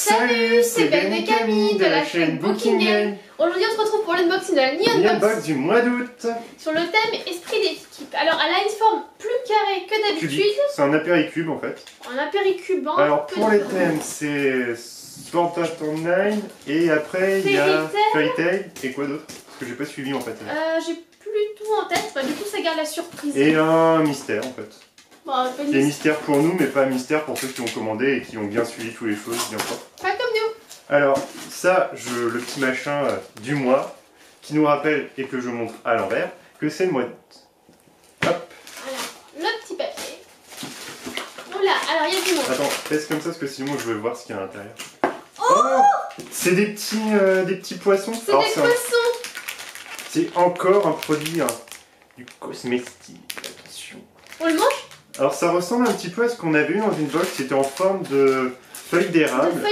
Salut, c'est Ben et Camille de la chaîne Booking Game. Aujourd'hui on se retrouve pour l'unboxing de la Neon Box du mois d'août sur le thème Esprit d'équipe. Alors elle a une forme plus carrée que d'habitude. C'est un apéricube en fait. Un apéricube. Alors pour les thèmes c'est Sword Art Online et après il y a Fairy Tail et quoi d'autre? Parce que j'ai pas suivi en fait. J'ai plus tout en tête, du coup ça garde la surprise. Et un mystère en fait. Bon, des mystères pour nous mais pas mystère pour ceux qui ont commandé et qui ont bien suivi toutes les choses bien fort. Pas comme nous. Alors ça, le petit machin du mois qui nous rappelle et que je montre à l'envers que c'est le mois d'août. Hop. Alors, le petit papier. Oula, alors il y a du monde. Attends, fais comme ça parce que sinon je vais voir ce qu'il y a à l'intérieur. Oh, c'est des petits poissons. C'est des poissons. C'est encore un produit du cosmétique. Attention. On le mange? Alors ça ressemble un petit peu à ce qu'on avait eu dans une box qui était en forme de feuilles d'érable.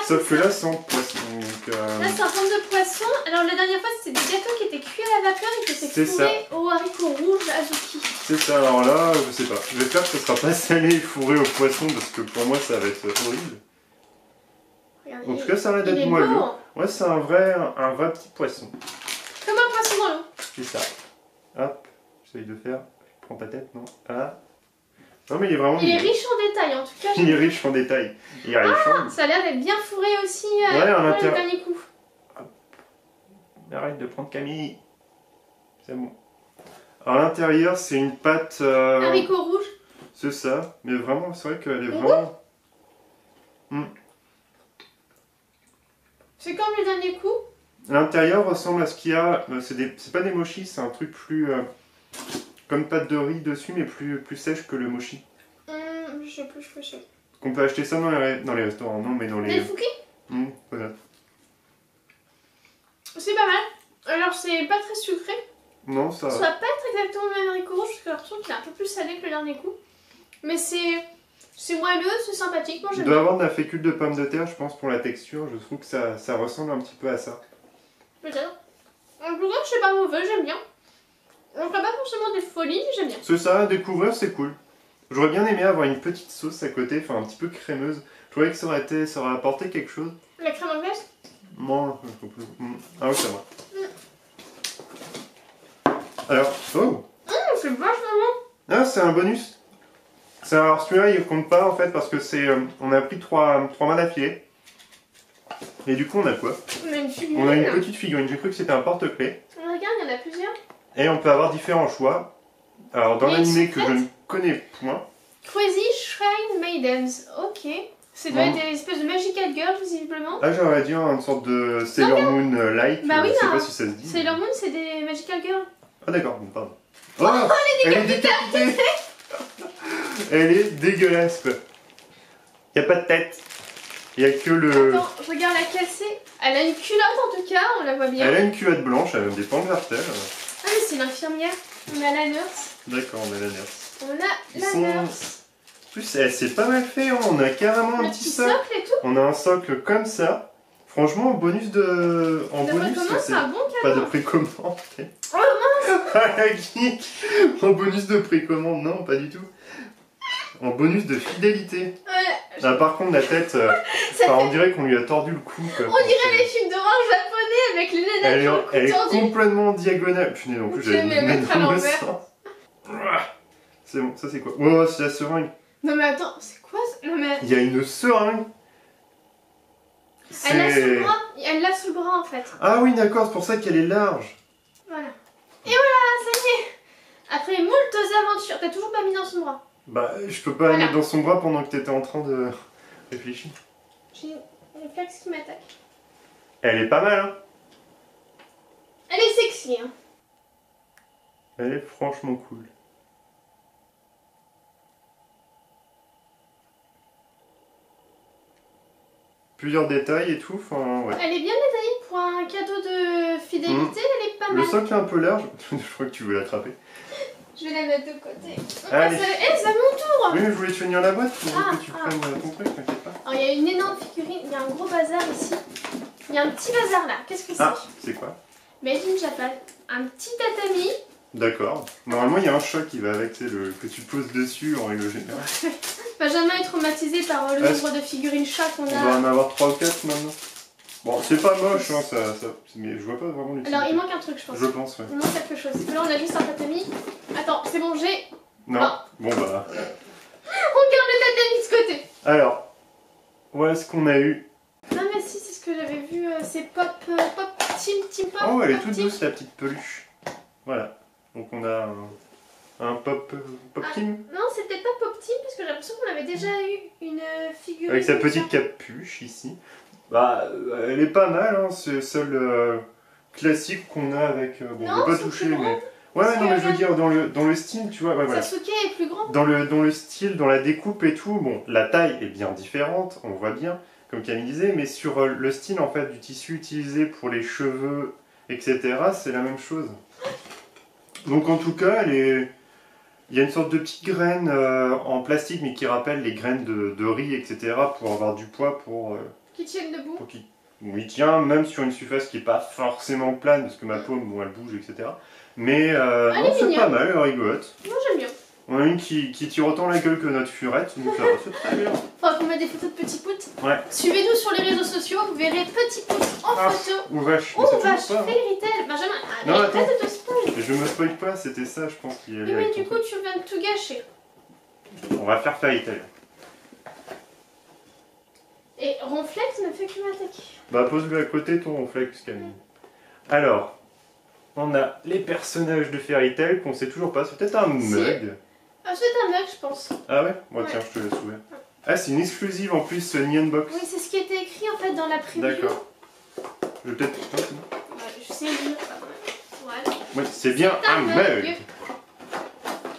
Sauf que là c'est en poisson. Donc, là c'est en forme de poisson. Alors la dernière fois c'était des gâteaux qui étaient cuits à la vapeur et qui étaient fourrés au haricot rouge azuki. C'est ça, alors là je sais pas. J'espère que ce sera pas salé et fourré au poisson parce que pour moi ça va être horrible. Regardez, en tout cas ça a l'air d'être moelleux. Ouais, c'est un vrai petit poisson. Comme un poisson dans l'eau. C'est ça. Hop, j'essaye de faire. Prends ta tête, non? Ah. Non mais il est vraiment... Il est riche en détails en tout cas. Il est riche en détails. Il est riche ça a l'air d'être bien fourré aussi ouais, pour le dernier coup. Arrête de prendre Camille. C'est bon. À l'intérieur c'est une pâte... Haricot rouge. C'est ça. Mais vraiment, c'est vrai qu'elle est vraiment... C'est comme le dernier coup. L'intérieur ressemble à ce qu'il y a... c'est pas des mochis, c'est un truc plus... comme pâte de riz dessus, mais plus sèche que le mochi. Je sais plus, je sais. Qu'on peut acheter ça dans les restaurants, non, mais dans les... Des fouquets. Voilà. C'est pas mal. Alors, c'est pas très sucré. Non, ça... Ça va pas être exactement le même haricot rouge, parce que j'ai l'impression qu'il est un peu plus salé que le dernier coup. Mais c'est moelleux, c'est sympathique. Moi, j'aime bien. Il doit avoir de la fécule de pomme de terre, je pense, pour la texture. Je trouve que ça ressemble un petit peu à ça. Peut-être. En tout cas, c'est pas mauvais, j'aime bien. On ferait pas forcément des folies, mais j'aime bien. C'est ça, à découvrir, c'est cool. J'aurais bien aimé avoir une petite sauce à côté, enfin un petit peu crémeuse. Je trouvais que ça aurait apporté quelque chose. La crème anglaise? Non, ah oui, ça va. Alors, oh, c'est vachement bon. Ah, c'est un bonus. Alors celui-là, il compte pas en fait parce que c'est... on a pris 3 mains d'affilée. Et du coup, on a quoi? On a une figurine. On a une petite figurine. J'ai cru que c'était un porte-clés. Regarde, il y en a plusieurs. Et on peut avoir différents choix. Alors dans l'animé que je ne connais point. Crazy Shrine Maidens, ok. C'est doit être des espèces de magical girls visiblement. Ah, j'aurais dit une sorte de Sailor Moon like. Bah oui, je sais pas si ça se dit. Sailor Moon c'est des magical girls. Ah d'accord, pardon. Oh, elle est décapitée. Elle est dégueulasse quoi. Y a pas de tête. Il y a que le... Attends, je regarde laquelle c'est. Elle a une culotte en tout cas, on la voit bien. Elle a une culotte blanche, elle a des pans vertèbres. Ah mais c'est l'infirmière. On a la nurse. D'accord, on a la nurse. On a la nurse. En plus, c'est pas mal fait, hein. On a carrément un petit socle. Et tout. On a un socle comme ça. Franchement, en bonus de... c'est un bon cadeau. Pas de précommande. Oh mince. La geek. En bonus de précommande, non, pas du tout. En bonus de fidélité. Ouais. Ah, par contre, la tête, on dirait qu'on lui a tordu le cou. Quoi, on dirait les films d'horreur japonais avec les nanas elle est complètement diagonale. Putain, en plus, j'avais me mettre à l'envers. C'est bon, ça c'est quoi? Oh, c'est la seringue. Non mais attends, c'est quoi ça? Non mais... Il y a une seringue. Elle l'a sous le bras. Elle l'a sous le bras en fait. Ah oui, d'accord, c'est pour ça qu'elle est large. Voilà. Et voilà, ça y est. Après moultes aventures, t'as toujours pas mis dans son bras. Bah, je peux pas la mettre dans son bras pendant que t'étais en train de réfléchir. J'ai une réflexe qui m'attaque. Elle est pas mal, hein. Elle est sexy, hein. Elle est franchement cool. Plusieurs détails et tout, enfin ouais. Elle est bien détaillée pour un cadeau de fidélité, elle est pas mal. Le socle est un peu large, je crois que tu veux l'attraper. Je vais la mettre de côté. Allez. C'est à mon tour. Oui, mais je voulais te tenir la boîte pour que tu prennes ton truc, t'inquiète pas. Alors il y a une énorme figurine, il y a un gros bazar ici. Il y a un petit bazar là, qu'est-ce que c'est? Ah, c'est quoi? Made in Japan. Un petit tatami D'accord. Normalement, il y a un chat qui va avec, tu sais, que tu poses dessus en règle générale. Benjamin est traumatisé par le nombre de figurines chats qu'on On a. doit en avoir 3 ou 4 maintenant. Bon, c'est pas moche, hein, mais je vois pas vraiment l'utilité. Alors, il manque un truc, je pense. Je pense, ouais. Il manque quelque chose. Là, on a juste un tatami. Attends, c'est bon, j'ai. Non. Ah. Bon, bah. On garde le tatami de ce côté. Alors, voilà ce qu'on a eu. Non, mais si, c'est ce que j'avais vu. C'est Pop Team Pop. Oh, elle est Pop toute Team. douce, la petite peluche. Voilà. Donc, on a un Pop Team. Non, c'est peut-être pas Pop Team parce que j'ai l'impression qu'on avait déjà eu une figurine. Avec sa comme petite ça. capuche ici. Bah, elle est pas mal, hein. C'est le seul classique qu'on a avec. Bon, Non, je vais pas c'est toucher, plus mais. grand. Ouais, Parce non, que mais je veux dire, dans le style, tu vois, ouais, voilà. Sasuke est plus grand. Dans le style, dans la découpe et tout, bon, la taille est bien différente, on voit bien, comme Camille disait, mais sur le style, en fait, du tissu utilisé pour les cheveux, etc., c'est la même chose. Donc, en tout cas, il y a une sorte de petite graine en plastique, mais qui rappelle les graines de riz, etc., pour avoir du poids, Qui tiennent debout. Bon, il tient même sur une surface qui n'est pas forcément plane, parce que ma paume, bon, elle bouge, etc. Mais non, c'est pas mal, elle est rigolote. Moi, j'aime bien. On a une qui tire autant la gueule que notre furette, donc ça va, c'est très bien. Faudra qu'on mette des photos de petits poutres. Ouais. Suivez-nous sur les réseaux sociaux, vous verrez Petit Poutre en Ah, photo. ou vache, mais Oh c'est vache, toujours pas, hein. Fairy Tail. Benjamin, Non, arrête attends. de te spoil. Je me spoil pas, c'était ça, je pense qu'il y Oui, allait mais avec du ton coup, tu viens de tout gâcher. truc. On va faire Fairy Tail. Et Ronflex ne fait que m'attaquer. Bah, pose-le à côté, ton Ronflex, Camille. Alors, on a les personnages de Fairy Tail qu'on sait toujours pas, c'est peut-être un mug. Ah, c'est un mug, je pense. Ah ouais? Bon, Ouais. tiens, je te laisse ouvrir. Ah, c'est une exclusive en plus, Neon Box. Oui, c'est ce qui était écrit en fait dans la preview. D'accord. Je vais peut-être. Ouais, je sais lire. Voilà. Oui, c'est bien C'est un mug.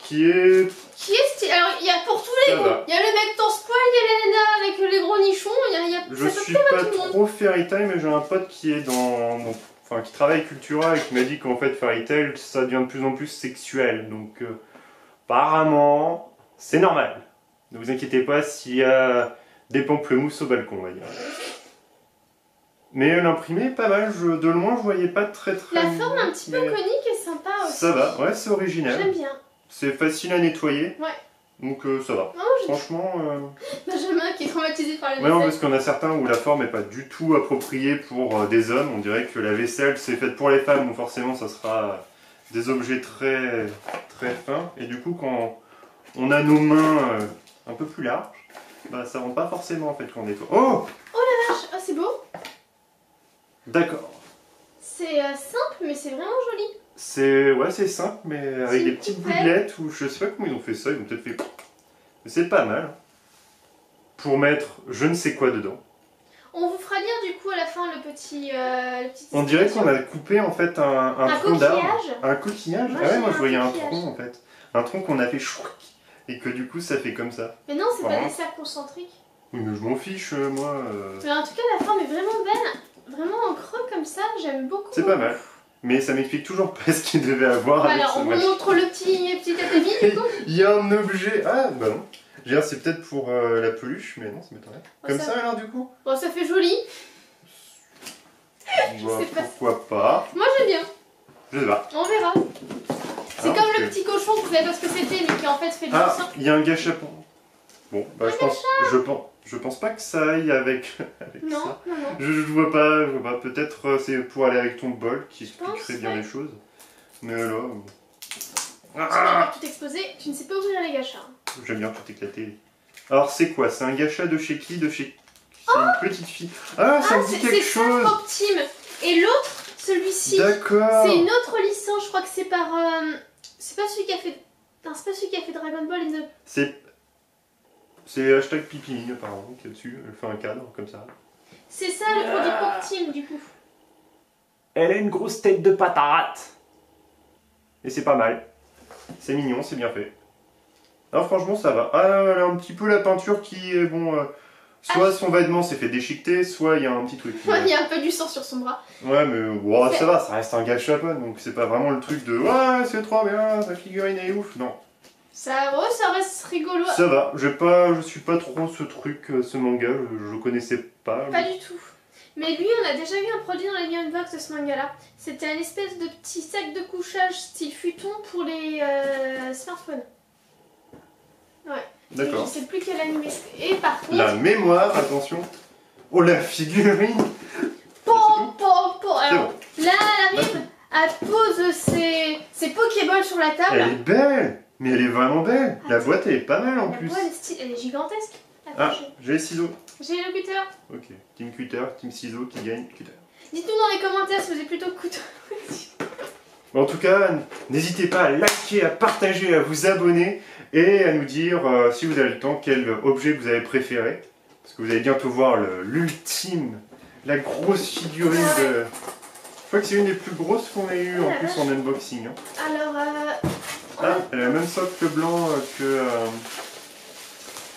Qui est. Qui est stylé. Alors, il y a pour tous les Ça goûts. va. Il y a le mec torse-poil, il y a la nana avec les gros nichons. Il y a... Je ça peut suis plaire à pas tout le monde. trop Fairy Tail, mais j'ai un pote qui est enfin, qui travaille Cultura et qui m'a dit qu'en fait Fairy Tail ça devient de plus en plus sexuel. Donc, apparemment, c'est normal. Ne vous inquiétez pas s'il y a des pamplemousses au balcon, on va dire. Mais l'imprimé est pas mal. De loin, je voyais pas très. La forme un petit peu mais conique est sympa aussi. ça va, ouais, c'est original. J'aime bien. C'est facile à nettoyer. Ouais. Donc ça va. Non, j'ai Franchement. Benjamin qui est traumatisé par la Ouais, non, vaisselle. parce qu'il y en a certains où la forme n'est pas du tout appropriée pour des hommes. On dirait que la vaisselle c'est faite pour les femmes, donc forcément ça sera des objets très, très fins. Et du coup, quand on a nos mains un peu plus larges, bah ça rend pas forcément en fait quand on nettoie. Oh! Ah, c'est beau. D'accord. C'est simple, mais c'est vraiment joli. C'est simple, mais avec C'est des une petites poupée. gouttelettes, ou je sais pas comment ils ont fait ça, ils ont peut-être fait. Mais c'est pas mal. Pour mettre je ne sais quoi dedans. On vous fera lire du coup à la fin le petit. On dirait qu'on a coupé en fait un Un tronc d'arbre. coquillage. Un coquillage. Moi, Ah ouais, j'ai moi un je voyais un coquillage. tronc en fait. Un tronc qu'on a fait chouic et que du coup ça fait comme ça. Mais non, c'est pas Vraiment. des cercles concentriques. Oui, mais je m'en fiche, moi. Mais en tout cas, la forme est vraiment belle. Vraiment en creux comme ça, j'aime beaucoup. C'est pas mal. Mais ça m'explique toujours pas ce qu'il devait avoir avec Alors, ce on vous machin. montre le petit tatami du coup. Il y a un objet. Ah bah non. Je veux dire, c'est peut-être pour la peluche, mais non, ça m'étonnerait. Oh, Comme ça- ça alors du coup Bon, ça fait joli. Bah, sais pas. pourquoi pas. Moi, j'aime bien. Je sais pas. On verra. C'est Alors, comme parce le que- petit cochon que vous savez pas ce que c'était, mais qui en fait fait du Ah, sang. il y a un gâchapon. Bon, bah je pense pas que ça aille avec, avec Non, ça. non, non. Je vois pas, peut-être c'est pour aller avec ton bol qui expliquerait pense, bien ouais. les choses. Mais là, Tu vas pas tout exposer, tu ne sais pas ouvrir les gâchas. j'aime bien tout éclater. Alors c'est quoi? C'est un gâcha de chez qui? C'est une petite fille. Ah, ça me dit c'est quelque ça, chose. Pop Team. Et l'autre, celui-ci, D'accord. c'est une autre licence. Je crois que c'est par. C'est pas celui qui a fait. Non, c'est pas celui qui a fait Dragon Ball in the. C'est hashtag Pipini apparemment qui est dessus. Elle fait un cadre comme ça. C'est ça le produit Pop Team du coup. Elle a une grosse tête de patate. Et c'est pas mal. C'est mignon, c'est bien fait. Non, franchement, ça va. Ah, elle a un petit peu la peinture qui est bon. Soit son vêtement s'est fait déchiqueter, soit il y a un petit truc. Il y a un peu du sang sur son bras. Ouais, mais bon, ça va, ça reste un gâchapon, donc c'est pas vraiment le truc de ouais, c'est trop bien, ta figurine est ouf. Non, Ça, ouais, ça reste rigolo. ça va. Je suis pas trop ce truc, ce manga, je connaissais pas. Pas du tout. Mais lui, on a déjà vu un produit dans les Unbox de ce manga-là. C'était une espèce de petit sac de couchage style futon pour les smartphones. Ouais. D'accord. Je sais plus quel animé c'est. Et par contre... La mémoire, attention. Oh, la figurine. Alors, là, elle arrive, elle pose ses Pokéballs sur la table. Elle est belle. Mais elle est vraiment belle. La boîte, elle est pas mal en La plus. boîte, elle est gigantesque. Ah, Attends, j'ai les ciseaux. j'ai le cutter. Ok. Team cutter, team ciseaux qui gagne cutter. Dites-nous dans les commentaires si vous avez plutôt couteau. En tout cas, n'hésitez pas à liker, à partager, à vous abonner et à nous dire si vous avez le temps quel objet vous avez préféré. Parce que vous allez bientôt voir l'ultime, la grosse figurine de... Je crois que c'est une des plus grosses qu'on ait eues en plus en unboxing. Hein. Alors, Ah, elle a le même socle blanc que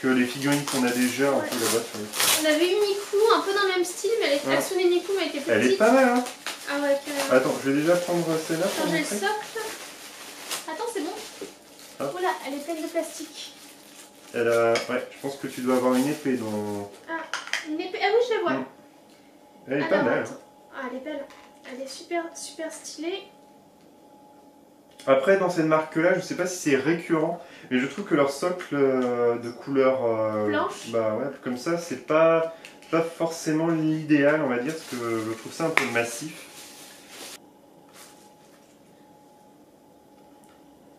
les figurines qu'on a déjà un peu là-bas sur les... on avait eu Niku, un peu dans le même style, mais elle Asune Niku, mais elle était plus Elle est petite. pas mal, hein. Ah ouais, carrément. Attends, je vais déjà prendre celle-là pour Changer le montrer. socle. Attends, c'est bon. Ah. Oula, elle est pleine de plastique. Elle a... Ouais, je pense que tu dois avoir une épée dans... Ah, une épée. Ah oui, je la vois. Elle est pas mal. Attends. Ah, elle est belle. Elle est super, super stylée. Après, dans cette marque-là, je sais pas si c'est récurrent, mais je trouve que leur socle de couleur blanche, bah ouais, comme ça, c'est pas forcément l'idéal, on va dire, parce que je trouve ça un peu massif.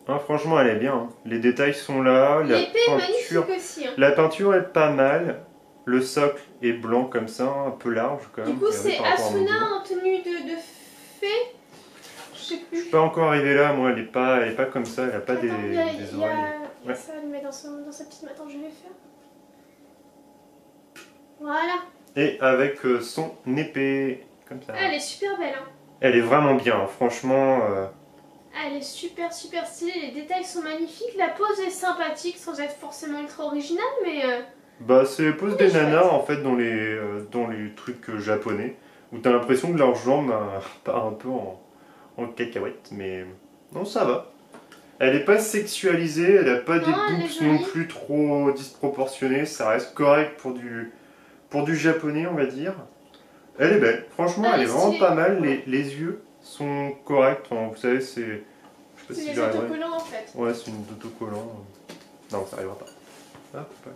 Hein, franchement, elle est bien. Hein. Les détails sont là. L'épée est magnifique aussi. Hein. La peinture est pas mal. Le socle est blanc comme ça, un peu large quand même. Du coup, c'est Asuna en tenue de fée. Je sais plus. Je suis pas encore arrivé là, moi, elle est pas comme ça, elle a pas des Il y a oreilles. ça, elle met dans sa petite... Attends, je vais faire. Voilà. Et avec son épée, comme ça. Elle est super belle. Hein. Elle est vraiment bien, hein, franchement. Elle est super, super stylée. Les détails sont magnifiques. La pose est sympathique sans être forcément ultra originale, mais... Bah, c'est les poses des nanas, en fait, dans les trucs japonais, où t'as l'impression que leur jambe part un peu en cacahuète, mais non, ça va. Elle est pas sexualisée, elle a pas des boobs non plus trop disproportionnées, ça reste correct pour du japonais, on va dire. Elle est belle, franchement, elle est vraiment pas mal, les yeux sont corrects, enfin, vous savez, c'est... C'est des autocollants en fait. Ouais, c'est une autocollant. Non, ça arrivera pas. Hop, là.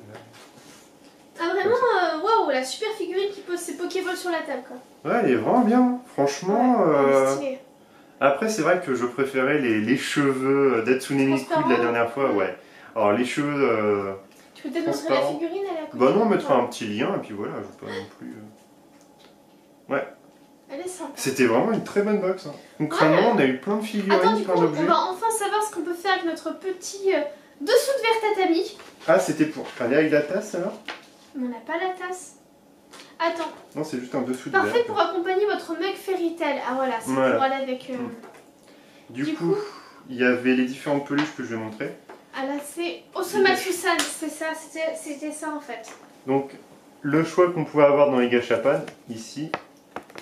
Ah vraiment, waouh, la super figurine qui pose ses Pokéballs sur la table quoi. Ouais, elle est vraiment bien, franchement. Ouais, Après, c'est vrai que je préférais les cheveux d'Hatsune Miku de la dernière fois, ouais. Alors, les cheveux. Tu peux peut-être montrer la figurine, elle est à côté. Bah non, on mettra un petit lien, et puis voilà, je veux pas non plus. Ouais. Elle est sympa. C'était vraiment une très bonne box. Hein. Concrètement, on a eu plein de figurines, attends, du plein coup, d'objets. on va enfin savoir ce qu'on peut faire avec notre petit dessous de verre tatami. Ah, c'était pour aller avec la tasse alors? Mais on n'a pas la tasse. Attends. Non, c'est juste un dessous de verre. Parfait pour accompagner votre mug Fairy Tail. Ah voilà, c'est pour aller avec... Du coup, il y avait les différentes peluches que je vais montrer. Ah là, c'est Osomatsu-san, c'est ça, c'était ça en fait. Donc, le choix qu'on pouvait avoir dans les gâchapan, ici,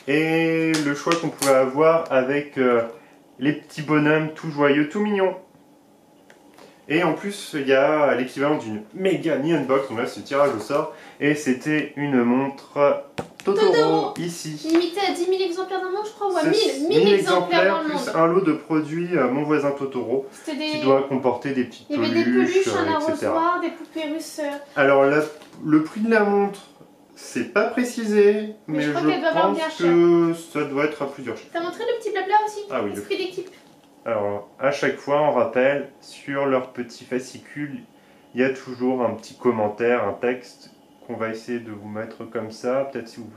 et le choix qu'on pouvait avoir avec les petits bonhommes tout joyeux, tout mignons. Et en plus, il y a l'équivalent d'une méga Neon Box, donc là c'est tirage au sort, et c'était une montre Totoro ici. Limitée à 10 000 exemplaires dans le monde, je crois, ou à 1000 exemplaires dans le monde. Plus un lot de produits Mon Voisin Totoro, qui doit comporter des petites peluches, il y avait des peluches, un etc. arrosoir, des poupées russes. Alors le prix de la montre, c'est pas précisé, mais je pense que ça doit être à plusieurs chiffres. T'as montré le petit blabla aussi? Ah oui. Esprit d'équipe. Alors, à chaque fois, on rappelle, sur leur petit fascicule, il y a toujours un petit commentaire, un texte qu'on va essayer de vous mettre comme ça. Peut-être si vous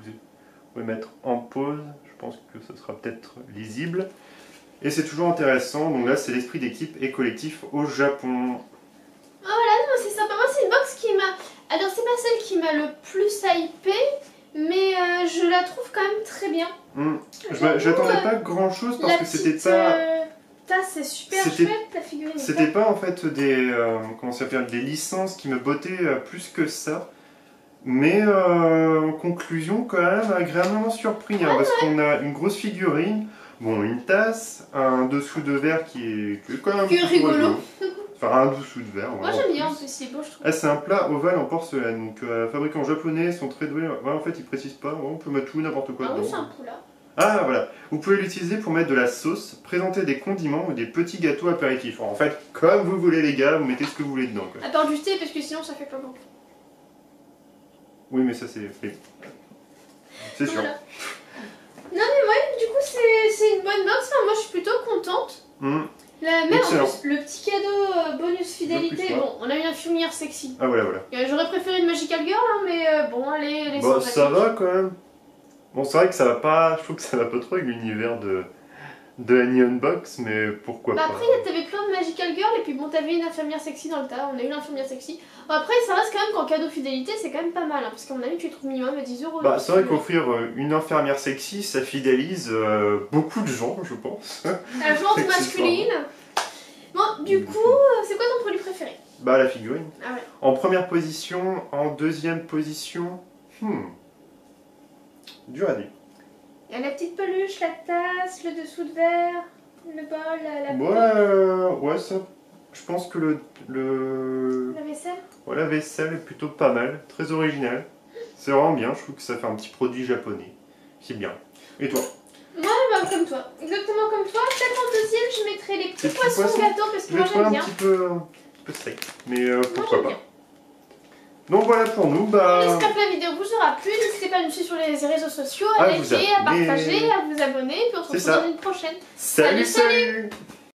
pouvez mettre en pause, je pense que ce sera peut-être lisible. Et c'est toujours intéressant, donc là c'est l'esprit d'équipe et collectif au Japon. Oh voilà, non, c'est sympa. Moi c'est une box qui m'a... Alors c'est pas celle qui m'a le plus hypé, mais je la trouve quand même très bien. J'attendais pas grand chose parce que c'était pas... C'est super chouette la figurine. C'était pas en fait des licences qui me bottaient plus que ça. Mais en conclusion, quand même, agréablement surpris. Hein, parce qu'on a une grosse figurine, bon, une tasse, un dessous de verre qui est quand même rigolo. Enfin, un dessous de verre. Moi j'aime bien en plus, c'est beau je trouve. Ah, c'est un plat ovale en porcelaine. Donc, fabricants japonais sont très doués. Ouais, en fait, ils précisent pas. Ouais, on peut mettre tout, n'importe quoi Ah oui, dedans. c'est un poula. Ah, voilà. Vous pouvez l'utiliser pour mettre de la sauce, présenter des condiments ou des petits gâteaux apéritifs. En fait, comme vous voulez, les gars, vous mettez ce que vous voulez dedans. Quoi. À part du thé, parce que sinon ça fait pas bon. Oui, mais ça, c'est sûr. Voilà. Non mais ouais, du coup c'est une bonne box, enfin, moi je suis plutôt contente. Même en plus, le petit cadeau bonus fidélité, bon, on a une infirmière sexy. Ah voilà, voilà. J'aurais préféré une Magical Girl, hein, mais bon, allez, Bon, ça va quand même. Bon, c'est vrai que ça va pas, je trouve que ça va pas trop avec l'univers de Annie Unbox, mais pourquoi pas. Après, t'avais plein de Magical Girl, et puis bon, t'avais une infirmière sexy dans le tas, on a eu l'infirmière sexy. Bon, après, ça reste quand même qu'en cadeau fidélité, c'est quand même pas mal, hein, parce qu'à mon avis, tu trouves minimum à 10 €. Bah, c'est vrai qu'offrir une infirmière sexy, ça fidélise beaucoup de gens, je pense. La jante masculine. Bon, du coup, c'est quoi ton produit préféré? Bah, la figurine. Ah ouais. En première position, en deuxième position, dur à dire. Il y a la petite peluche, la tasse, le dessous de verre, le bol, Ouais, ça, je pense que la vaisselle. Ouais, la vaisselle est plutôt pas mal, très original. C'est vraiment bien, je trouve que ça fait un petit produit japonais. C'est bien. Et toi? Moi, bah, comme toi. Exactement comme toi. Peut-être en deuxième, je mettrais les petits poissons gâteaux parce que moi j'aime bien. Un petit peu steak, mais pourquoi pas. Donc voilà pour nous. Bah... On espère que la vidéo vous aura plu. N'hésitez pas à nous suivre sur les réseaux sociaux, à liker, à partager, à vous abonner. Puis on se retrouve dans une prochaine. Salut!